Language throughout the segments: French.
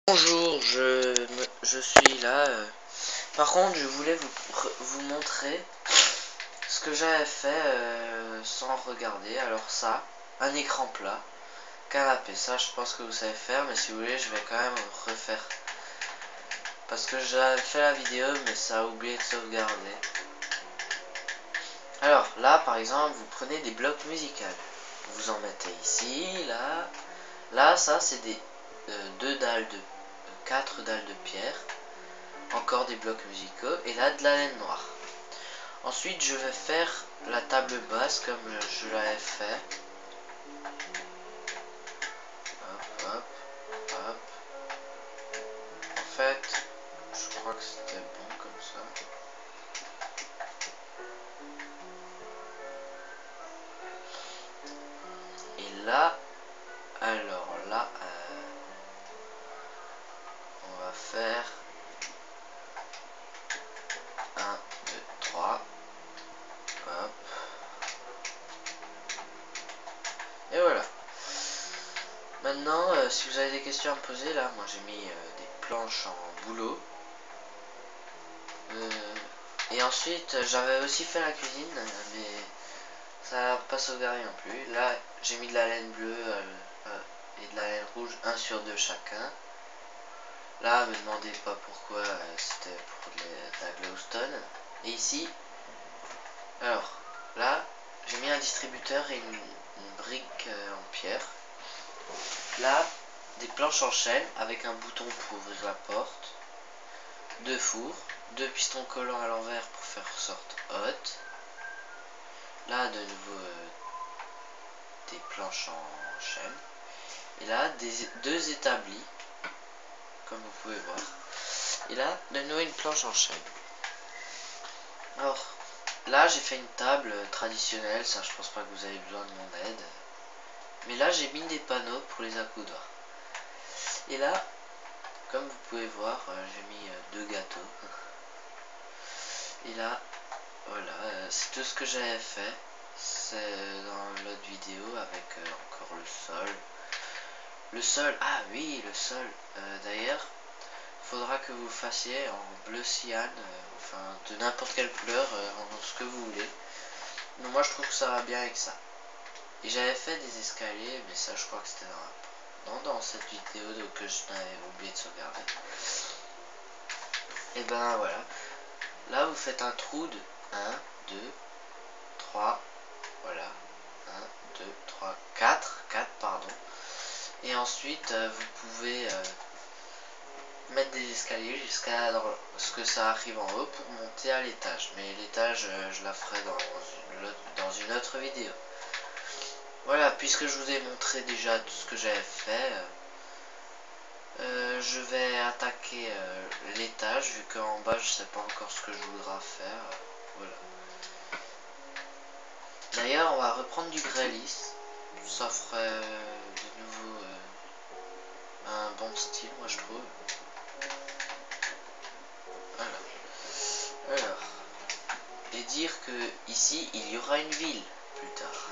Bonjour, je suis là. Par contre, je voulais vous montrer ce que j'avais fait sans regarder. Alors ça, un écran plat, canapé, ça je pense que vous savez faire, mais si vous voulez, je vais quand même refaire. Parce que j'avais fait la vidéo, mais ça a oublié de sauvegarder. Alors là, par exemple, vous prenez des blocs musicaux. Vous en mettez ici, là. Là, ça c'est des 4 dalles de pierre. Encore des blocs musicaux et là de la laine noire. Ensuite je vais faire la table basse comme je l'avais fait. Hop, hop, hop. En fait, je crois que c'était bon comme ça. Et là, alors là, on va faire 1, 2, 3. Hop. Et voilà. Maintenant, si vous avez des questions à me poser, là, moi j'ai mis des planches en bouleau. Et ensuite, j'avais aussi fait la cuisine, mais ça n'a pas sauvegardé non plus. Là, j'ai mis de la laine bleue et de la laine rouge, 1 sur 2 chacun. Là, me demandez pas pourquoi, c'était pour la glowstone. Et ici, alors, là, j'ai mis un distributeur et une brique en pierre. Là, des planches en chêne avec un bouton pour ouvrir la porte. 2 fours, 2 pistons collants à l'envers pour faire sorte haute. Là, de nouveau, des planches en chêne. Et là, 2 établis, comme vous pouvez voir. Et là, de nouveau une planche en chêne. Alors, là, j'ai fait une table traditionnelle. Ça, je pense pas que vous avez besoin de mon aide. Mais là, j'ai mis des panneaux pour les accoudoirs. Et là, comme vous pouvez voir, j'ai mis 2 gâteaux. Et là, voilà, c'est tout ce que j'avais fait. C'est dans l'autre vidéo avec encore le sol. Le sol, ah oui, le sol. D'ailleurs, faudra que vous fassiez en bleu cyan, enfin de n'importe quelle couleur, en ce que vous voulez. Mais moi je trouve que ça va bien avec ça. Et j'avais fait des escaliers, mais ça je crois que c'était dans cette vidéo donc que je n'avais oublié de sauvegarder. Et ben voilà. Là vous faites un trou de 1, 2, 3, voilà. 1, 2, 3, 4 pardon. Et ensuite vous pouvez mettre des escaliers jusqu'à ce que ça arrive en haut pour monter à l'étage. Mais l'étage, je la ferai dans une autre vidéo. Voilà, puisque je vous ai montré déjà tout ce que j'avais fait, je vais attaquer l'étage, vu qu'en bas je sais pas encore ce que je voudrais faire. Voilà. D'ailleurs, on va reprendre du grès lisse. Ça ferait de nouveau un bon style, moi je trouve. Voilà. Alors, et dire que ici il y aura une ville plus tard.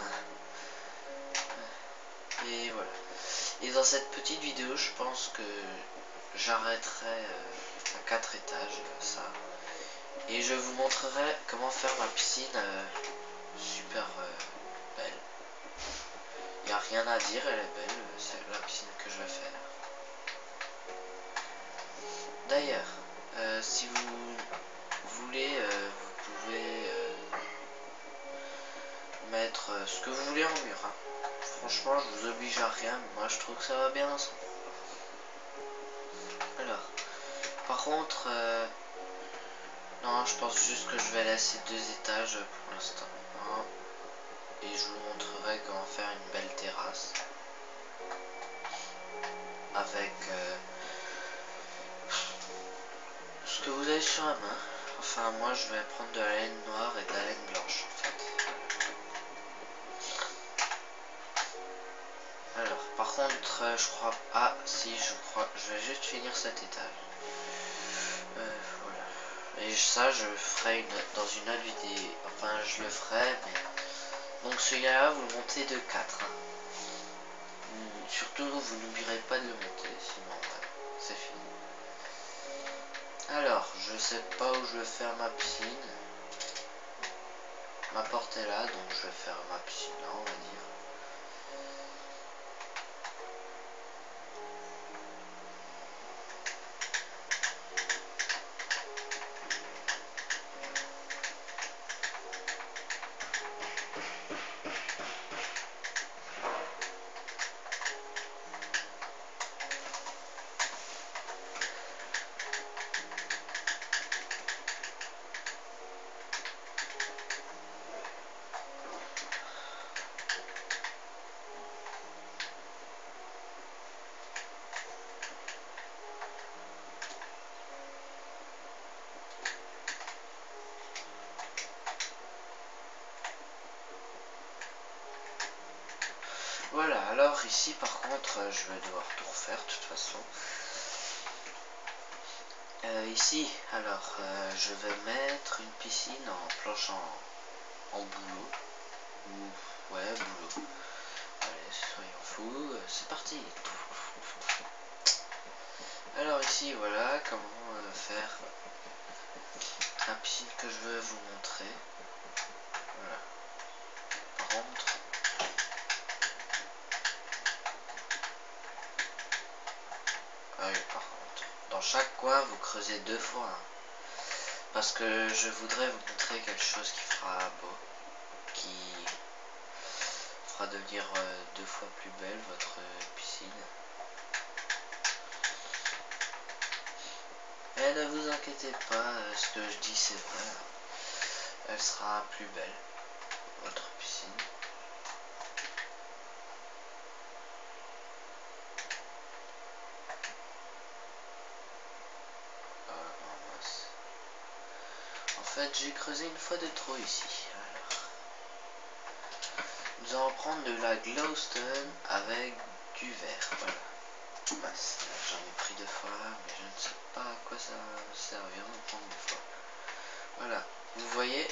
Et voilà. Et dans cette petite vidéo, je pense que j'arrêterai à 4 étages, ça. Et je vous montrerai comment faire ma piscine super belle. Il n'y a rien à dire, elle est belle, c'est la piscine que je vais faire. D'ailleurs, si vous voulez, vous pouvez mettre ce que vous voulez en mur. Hein. Franchement, je vous oblige à rien, mais moi je trouve que ça va bien ensemble. Alors, par contre, non, je pense juste que je vais laisser 2 étages pour l'instant. Et je vous montrerai comment faire une belle terrasse. Avec ce que vous avez sur la main. Enfin, moi je vais prendre de la laine noire et de la laine blanche en fait. Alors, par contre, je crois. Ah, si, je crois. Je vais juste finir cet étage. Voilà. Et ça, je ferai dans une autre vidéo. Enfin, je le ferai, mais. Donc, celui-là, vous le montez de 4. Hein. Surtout, vous n'oublierez pas de le monter, sinon, ouais, c'est fini. sais pas où je vais faire ma piscine. Ma porte est là, donc je vais faire ma piscine là, on va dire. Voilà, alors ici par contre je vais devoir tout refaire de toute façon. Ici, alors je vais mettre une piscine en planche en bouleau. Ou ouais, bouleau. Allez, soyons fous, c'est parti. Alors ici voilà comment faire la piscine que je veux vous montrer. Voilà. Par contre, ah oui, par contre, dans chaque coin vous creusez 2 fois. Hein, parce que je voudrais vous montrer quelque chose qui fera beau, qui fera devenir 2 fois plus belle votre piscine. Et ne vous inquiétez pas, ce que je dis c'est vrai. Elle sera plus belle, votre piscine. Oh mince. En fait, j'ai creusé une fois de trop ici. Alors, nous allons prendre de la glowstone avec du verre. Voilà. Mince, j'en ai pris 2 fois, mais je ne sais pas à quoi ça va servir d'en prendre 2 fois. Voilà. Vous voyez,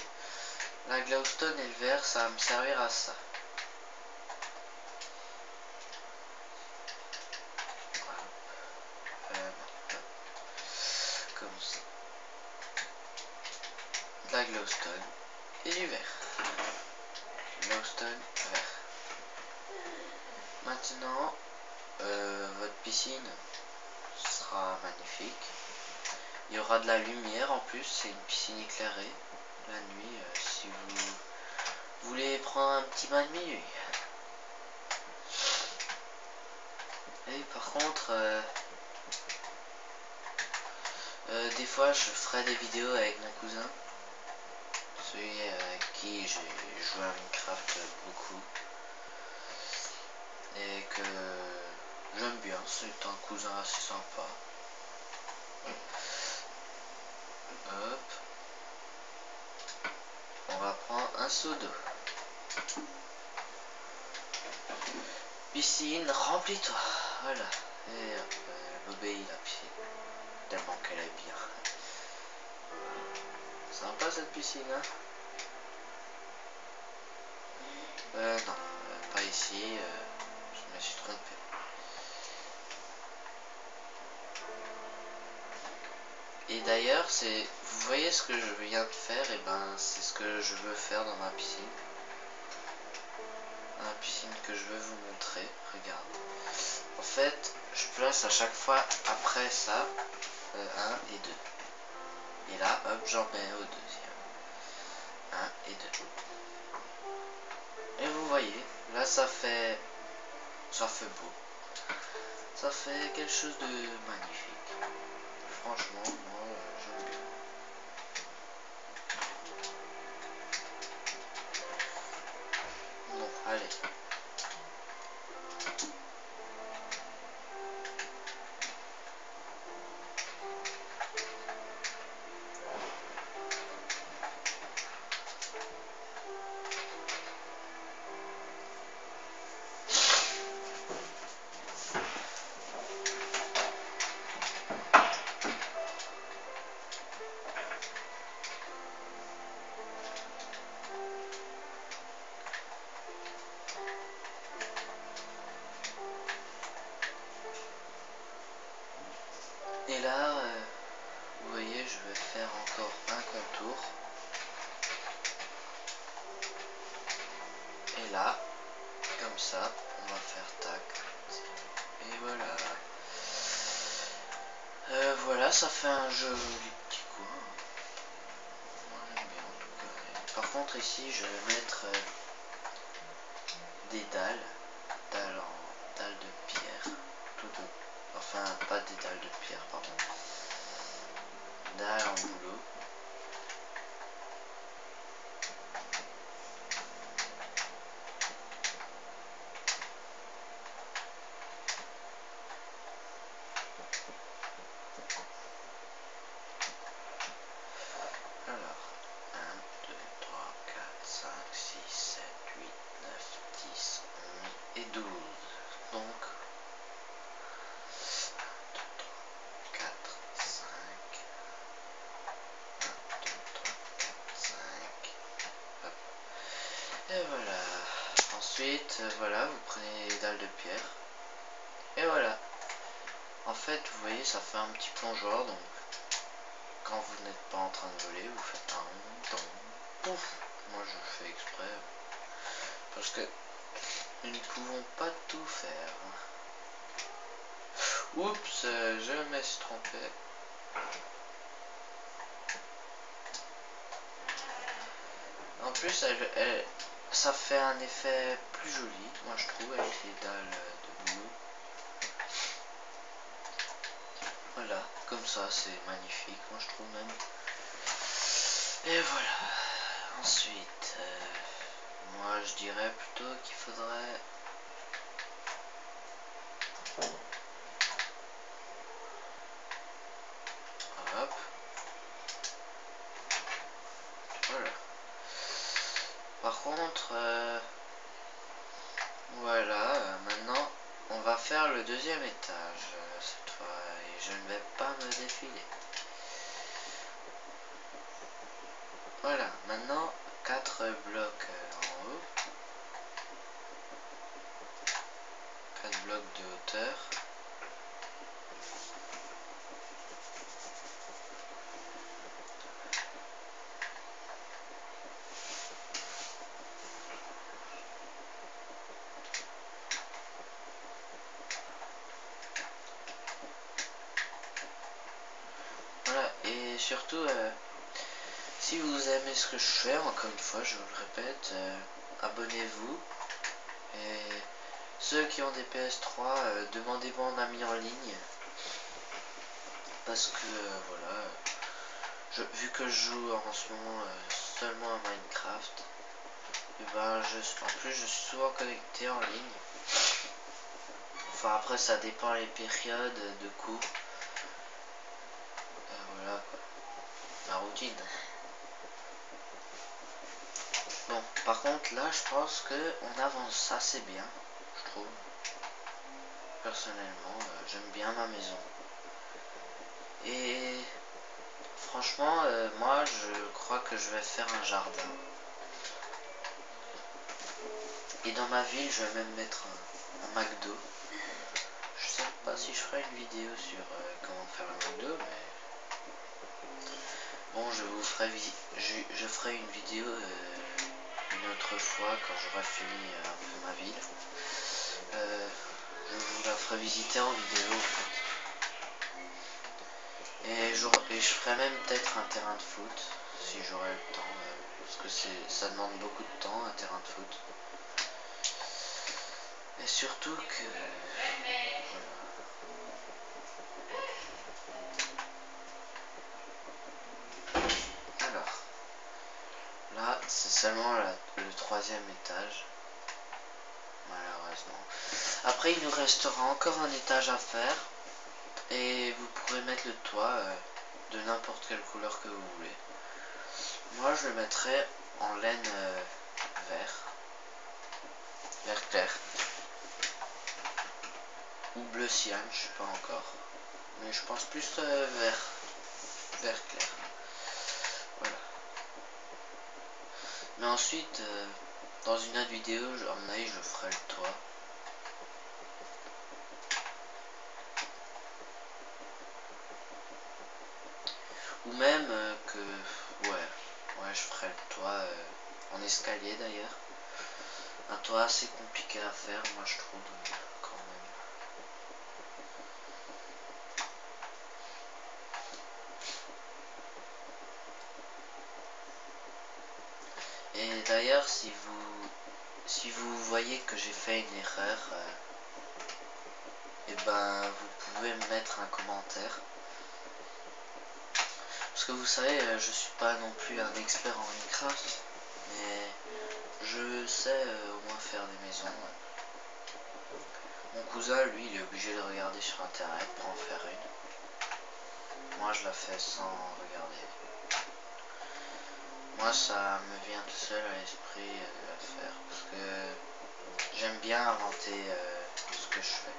la glowstone et le verre, ça va me servir à ça. Voilà. Comme ça. De la glowstone et du verre. Glowstone, verre. Maintenant, votre piscine sera magnifique. Il y aura de la lumière en plus, c'est une piscine éclairée. La nuit, si vous voulez prendre un petit bain de minuit. Et par contre, des fois je ferai des vidéos avec mon cousin. Celui avec qui j'ai joué à Minecraft beaucoup. Et que j'aime bien, c'est un cousin assez sympa. Hop. On va prendre un seau d'eau. Piscine, remplis-toi. Voilà. Et hop, elle m'obéit la piscine. Tellement qu'elle est bien. Sympa cette piscine, hein. Non, pas ici. Je me suis trompé. Et d'ailleurs, vous voyez ce que je viens de faire, et ben c'est ce que je veux faire dans ma piscine. Dans la piscine que je veux vous montrer, regarde. En fait, je place à chaque fois après ça 1 et 2. Et là, hop, j'en mets au deuxième. 1 et 2. Et vous voyez, là ça fait beau. Ça fait quelque chose de magnifique. Franchement, moi j'aime bien. Bon, allez. Et là, vous voyez, je vais faire encore un contour. Et là, comme ça, on va faire tac. Et voilà. Voilà, ça fait un joli petit coin. Moi j'aime bien en tout cas. Par contre ici, je vais mettre des dalles. Dalles de pierre. Tout doux. Enfin, pas des dalles de pierre, pardon. Dalles en bouleau. Alors, 1, 2, 3, 4, 5, 6, 7, 8, 9, 10, 11 et 12. Donc, 4, 5, 2, 3, 4, 5. Hop. Et voilà. Ensuite, voilà, vous prenez les dalles de pierre. Et voilà. En fait, vous voyez, ça fait un petit plongeoir, donc quand vous n'êtes pas en train de voler, vous faites un ton, pouf. Moi, je fais exprès parce que nous ne pouvons pas tout faire. Oups, je me suis trompé. En plus, ça fait un effet plus joli, moi je trouve, avec les dalles de boulot. Voilà, comme ça, c'est magnifique, moi je trouve même. Et voilà. Ensuite, moi je dirais plutôt qu'il faudrait... Hop. Voilà. Par contre, voilà, maintenant on va faire le deuxième étage cette fois et je ne vais pas me défiler. Voilà, maintenant 4 blocs en haut, 4 blocs de hauteur. Voilà, et surtout, si vous aimez ce que je fais, encore une fois, je vous le répète, abonnez-vous. Et ceux qui ont des PS3, demandez-moi en ami en ligne. Parce que, voilà, vu que je joue en ce moment seulement à Minecraft, et ben, en plus je suis souvent connecté en ligne. Enfin, après, ça dépend les périodes de cours. Voilà quoi, la routine. Bon, par contre, là, je pense qu'on avance assez bien, je trouve. Personnellement, j'aime bien ma maison. Et franchement, moi, je crois que je vais faire un jardin. Et dans ma ville, je vais même mettre un McDo. Je sais pas si je ferai une vidéo sur comment faire un McDo, mais bon, je ferai une vidéo une autre fois quand j'aurai fini un peu ma ville. Je vous la ferai visiter en vidéo en fait. Et je ferai même peut-être un terrain de foot si j'aurai le temps, parce que ça demande beaucoup de temps un terrain de foot. Et surtout que alors là c'est seulement le troisième étage, malheureusement. Après il nous restera encore un étage à faire et vous pourrez mettre le toit de n'importe quelle couleur que vous voulez. Moi je le mettrai en laine vert clair ou bleu cyan, je sais pas encore, mais je pense plus vert clair. Voilà. Mais ensuite dans une autre vidéo, à mon avis, je ferai le toit. Ou même que... Ouais, je ferai le toit en escalier d'ailleurs. Un toit assez compliqué à faire, moi je trouve, quand même. Et d'ailleurs, si vous voyez que j'ai fait une erreur, et ben vous pouvez me mettre un commentaire. Parce que vous savez, je suis pas non plus un expert en Minecraft, mais je sais au moins faire des maisons. Mon cousin, lui, il est obligé de regarder sur internet pour en faire une. Moi, je la fais sans regarder. Moi, ça me vient tout seul à l'esprit de la faire, parce que j'aime bien inventer ce que je fais.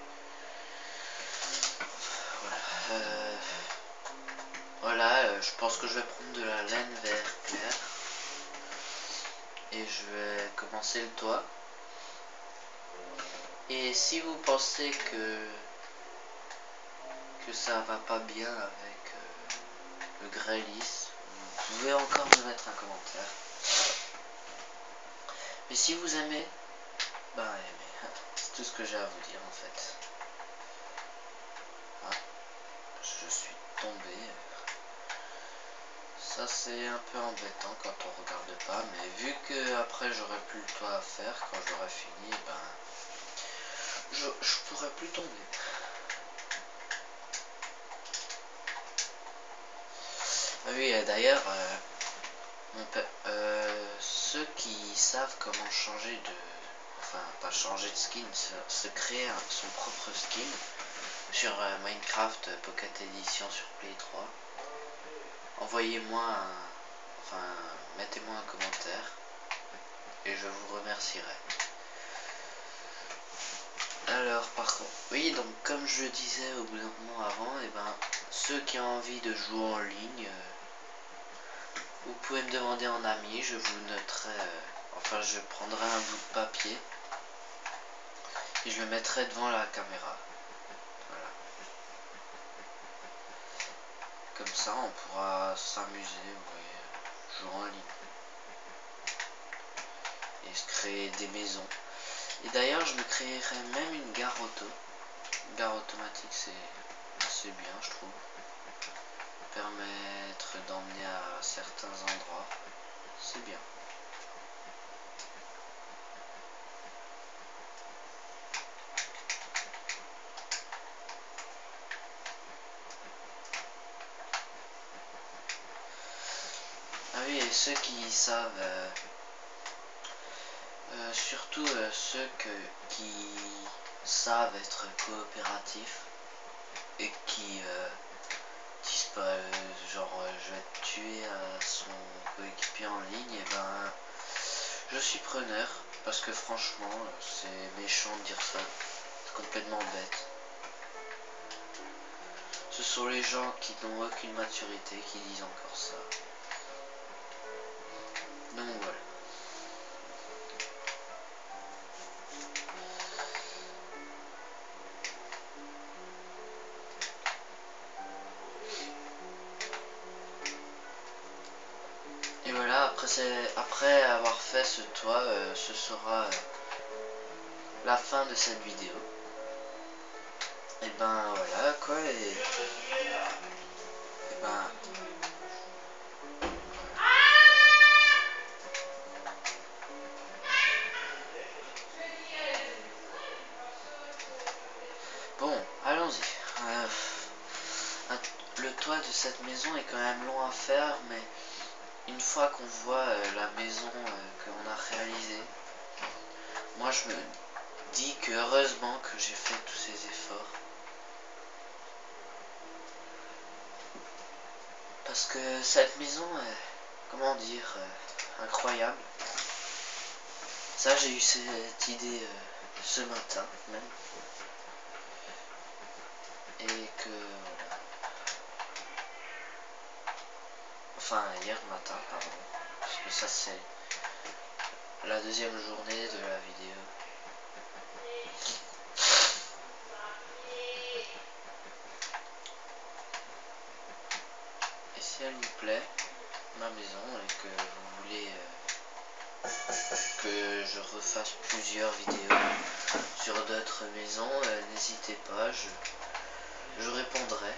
Voilà, je pense que je vais prendre de la laine vert clair. Et je vais commencer le toit. Et si vous pensez que ça va pas bien avec le grès lisse, vous pouvez encore me mettre un commentaire. Mais si vous aimez, bah aimez. C'est tout ce que j'ai à vous dire en fait. Ah, je suis tombé. Ça c'est un peu embêtant quand on regarde pas, mais vu que après j'aurai plus le toit à faire, quand j'aurai fini, ben je pourrai plus tomber. Ah oui, d'ailleurs, ceux qui savent comment changer de... Enfin, pas changer de skin, se créer son propre skin sur Minecraft Pocket Edition sur Play 3, envoyez-moi Enfin, mettez-moi un commentaire et je vous remercierai. Alors, par contre, oui, donc comme je le disais au bout d'un moment avant, et ben, ceux qui ont envie de jouer en ligne, vous pouvez me demander en ami, je vous noterai, enfin je prendrai un bout de papier et je le mettrai devant la caméra. Voilà. Comme ça on pourra s'amuser, vous voyez, jouer en ligne. Et se créer des maisons. Et d'ailleurs je me créerai même une gare auto. Une gare automatique c'est assez bien je trouve. Permettre d'emmener à certains endroits. C'est bien. Ah oui, et ceux qui savent, surtout ceux qui savent être coopératifs et qui disent pas genre je vais te tuer à son coéquipier en ligne, et ben je suis preneur parce que franchement c'est méchant de dire ça, c'est complètement bête. Ce sont les gens qui n'ont aucune maturité qui disent encore ça. Donc voilà. Et voilà, après avoir fait ce toit, ce sera la fin de cette vidéo. Et ben voilà quoi, et ben bon, allons-y. Le toit de cette maison est quand même long à faire, mais une fois qu'on voit la maison qu'on a réalisée, moi je me dis que heureusement que j'ai fait tous ces efforts. Parce que cette maison est, comment dire, incroyable. Ça, j'ai eu cette idée ce matin même. Et que voilà. Enfin, hier matin, pardon. Parce que ça, c'est la deuxième journée de la vidéo. Et si elle vous plaît, ma maison, et que vous voulez que je refasse plusieurs vidéos sur d'autres maisons, n'hésitez pas, je répondrai.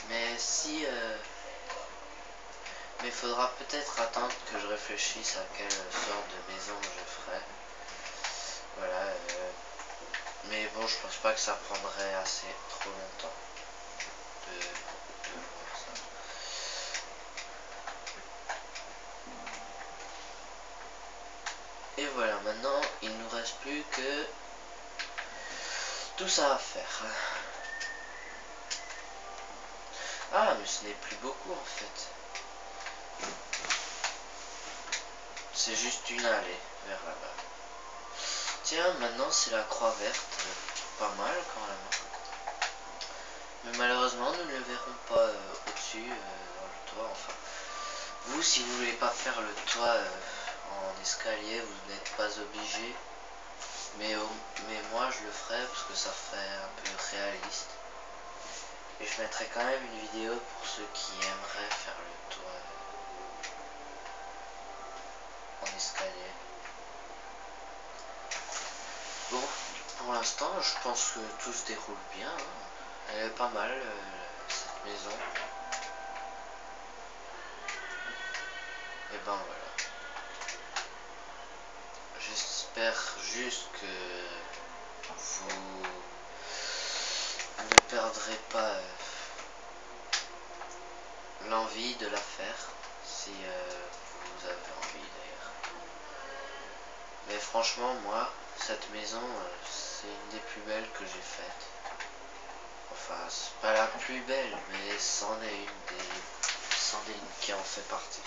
Mais si mais il faudra peut-être attendre que je réfléchisse à quelle sorte de maison je ferai. Voilà. Mais bon, je pense pas que ça prendrait assez trop longtemps de voir ça. Et voilà, maintenant il nous reste plus que tout ça à faire. Ah, mais ce n'est plus beaucoup en fait. C'est juste une allée vers là-bas. Tiens, maintenant c'est la croix verte. Pas mal quand même. Mais malheureusement, nous ne le verrons pas au-dessus, dans le toit. Enfin, vous, si vous voulez pas faire le toit en escalier, vous n'êtes pas obligé. Mais moi, je le ferai parce que ça ferait un peu réaliste. Et je mettrai quand même une vidéo pour ceux qui aimeraient faire le toit en escalier. Bon, pour l'instant, je pense que tout se déroule bien. Hein. Elle est pas mal, cette maison. Et ben voilà. J'espère juste que vous ne perdrez pas l'envie de la faire, si vous avez envie d'ailleurs. Mais franchement, moi, cette maison, c'est une des plus belles que j'ai faites. Enfin, c'est pas la plus belle, mais c'en est une qui en fait partie.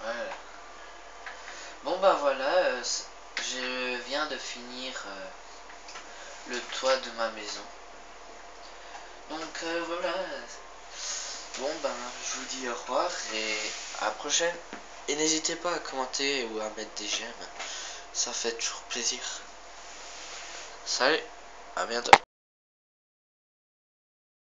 Voilà. Bon bah voilà, je viens de finir le toit de ma maison. Donc voilà. Bon ben je vous dis au revoir et à la prochaine. Et n'hésitez pas à commenter ou à mettre des j'aime. Ça fait toujours plaisir. Salut, à bientôt.